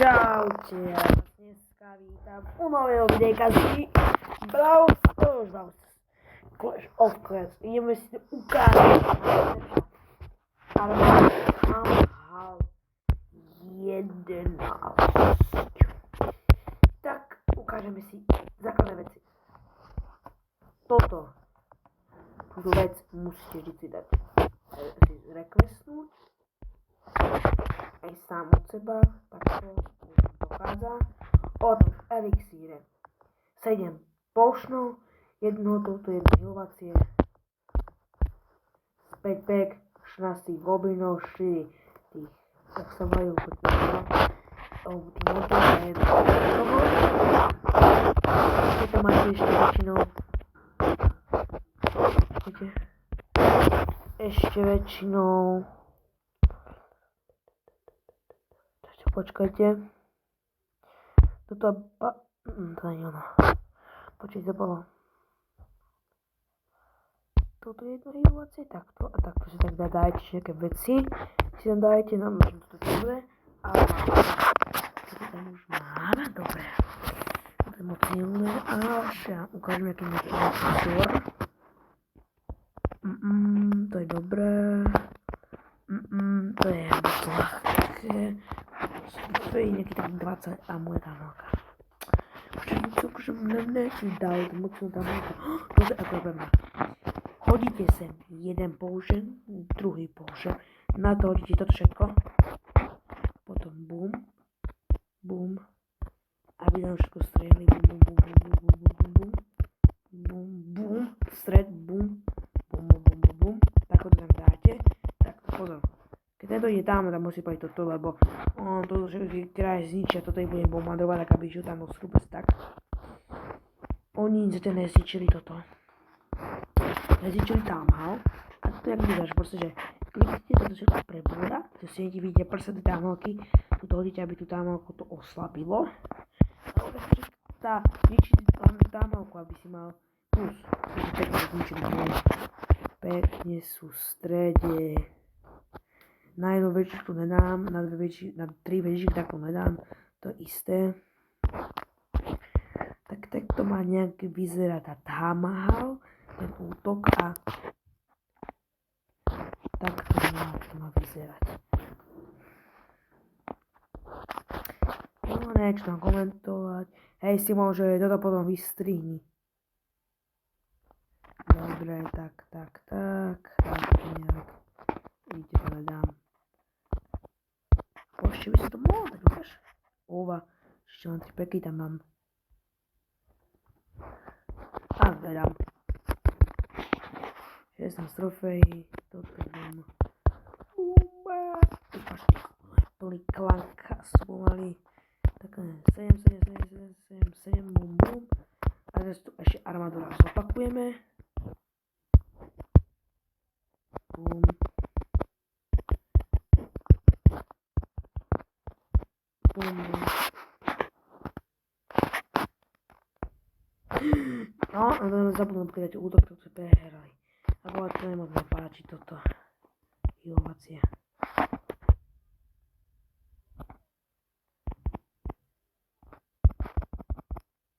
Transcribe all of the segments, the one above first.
Čaute, ja vás dneska vítam u nového videjka z Brawl Stars, Clash of Clans. Ideme si to ukázať, ale mám hal 11. Tak ukážeme si základné veci. Túto vec musíte vždy dať si requestnúť aj sám od seba, takto dochádza. Od elixíre 7 potionov, jedno toto je healovacie, 5 pack, 16 goblinov, 4 tých, tak sa majú alebo tých motorov a jedno toho. Keď to máte ešte väčšinou, počkajte. Toto to nie ono. Počkajte, to bolo. Toto je jedno healovacie, takto a takto si tak dajte nejaké veci. Si tam dajte, no možno toto bude. A čo to tam už máme? Dobre. To je moc silné. A ja ukážem, aký je vzor. To je dobré. To je moc ľahké. To je nejaký tak 20 a moje tam veľká. Že mne dal, musím tam toto ako je prvná. Hodíte sem jeden potion, druhý potion. Na to hodíte toto všetko. Potom bum, bum. Aby tam všetko strieľali. Bum, bum, bum, bum, bum, bum, bum, bum. Bum, bum. Stred, bum. Bum, bum, bum, bum, bum. Tak to tam dáte. Tak pozor. Keď tento ide tam musí povedať toto, lebo on toto všetky kraje zničia, toto ich bude bombardovať, tak aby išiel tam do skrupec, tak. Oni zatiaľ nezničili toto. Nezničili tam, a to jak vydáš, proste, že kliknete toto všetko prebúra, to si vidíte prsa tej támolky, tuto hodíte, aby tú támolku to oslabilo. A zničíte hlavne támolku, aby si mal plus, takže pekne zničili, pekne sú v strede. Na jednu väčšiu nedám, na 3 väčších takto nedám, to isté. Tak to má nejaký vyzerá tá támahal, ten útok a tak to má vyzerať. No nečo komentovať, hej Simon, že toto potom vystrihni. Dobre, tak nejak, vidíte, to nedám. Ešte by si to mohol dať, ukáž? Ešte len 3 peky tam mám. A vedám. 16 trofejí, toto dám. Ukáž, plný klanka sú pomaly. Tak 7, bum, bum. A teraz tu ešte armadura zopakujeme. Bum. No, a zabudnú povedať útok, to sa prehrali. A bola to nemoc nepáči toto healovacie.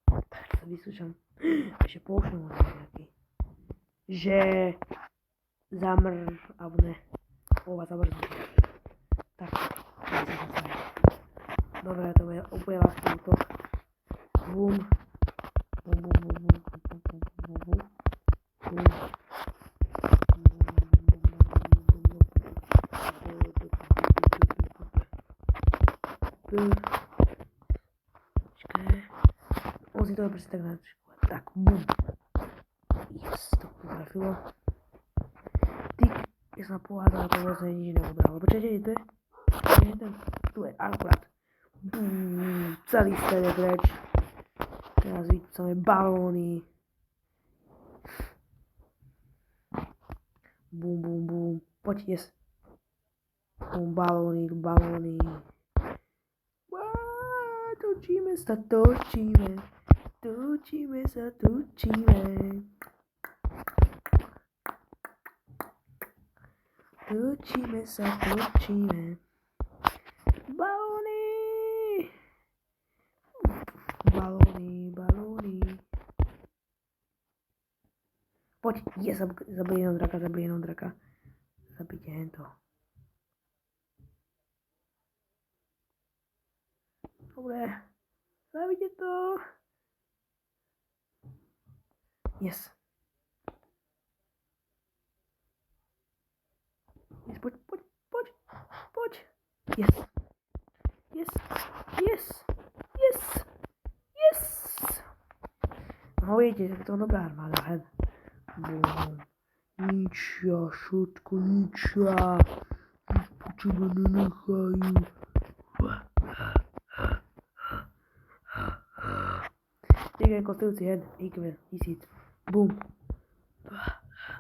Tak sa vyskúšam. Ešte potion mám nejaký. Že alebo ne. Zamrznú. Tak. Dobre, to bude úplne ľahký útok. Bum. Bum, bum, bum, bum, bum, bum, bum, bum, bum. Počkaj. On si to dobre si tak napríklad. Tak, bum. Yes, to potrafilo. Tyk, ja som pohádal, to vlastne nič neubral. Počkajte, to je? Tu je akurát. Bum, celý stred je preč. Teraz vidíte samé balóny. Bum, bum, bum. Poď, yes. Bum, balóny. Točíme sa. Balóny. Balóny, balóny. Poď, zabij jenom draka. Zabijte hento. Dobre, zabijte to. Yes. Poď. Yes. No vidíte, to je dobrá armáda, hen. Bum. Ničia, všetko ničia. Po tebe nenechajú. Igen, konstitúcie, hen. IQ 1000. Bum.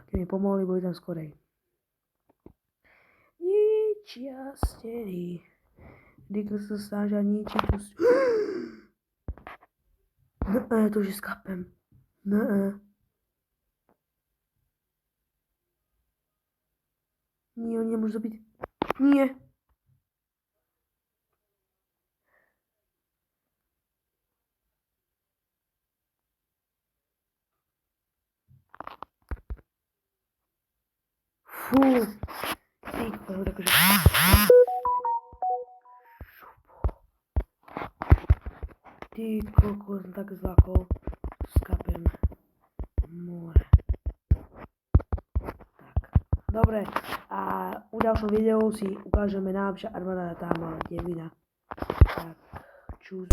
Keď mi pomohli, boli tam skorej. Ničia steny. Rýchlo sa snažia ničiť tú to už skapem. Nie, on nemôže zabiť. Nie. Fú. Ty kokos, tak zlako. Skapem. More. Tak. Dobre. A u ďalšom videu si ukážeme najlepšia armáda tam devina. Tak. Čus.